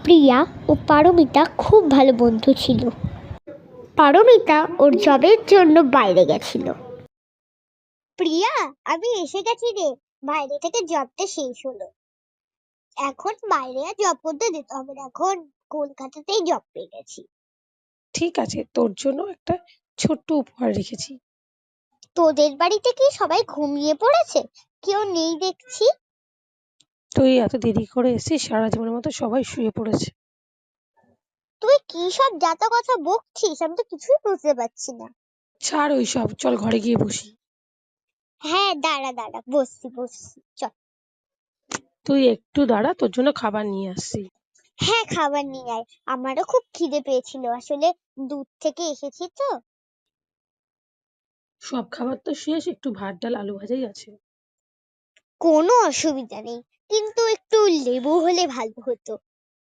প্রিয়া ও পারমিতা খুব ভালো বন্ধু ছিল। পারমিতা ওর জবের জন্য বাইরে গেছিল। প্রিয়া, আমি এসে গেছি রে, বাইরে থেকে জবটা শেষ হলো। এখন বাইরে আর জব করতে যেতে হবে না, এখন কলকাতাতেই জব পেয়ে গেছি। ঠিক আছে, তোর জন্য একটা ছোট্ট উপহার রেখেছি। তোদের বাড়িতে কি সবাই ঘুমিয়ে পড়েছে? কেউ নেই দেখছি। তুই এত দেরি করে এসেছিস, সারা জীবনের মতো সবাই শুয়ে পড়েছে। তুই কি সব যাতা কথা বকছিস? আমি তো কিছুই বুঝতে পারছি না। ছাড় ওই সব, চল ঘরে গিয়ে বসি। হ্যাঁ, দাঁড়া দাঁড়া, বসছি, চল। তুই একটু দাঁড়া, তোর জন্য খাবার নিয়ে আসছি। হ্যাঁ, খাবার নিয়ে আয়, আমারও খুব খিদে পেয়েছিল, আসলে দূর থেকে এসেছি তো। সব খাবার তো শেষ, একটু ভাত ডাল আলু ভাজাই আছে। কোনো অসুবিধা নেই, কিন্তু একটু লেবু হলে ভালো হতো।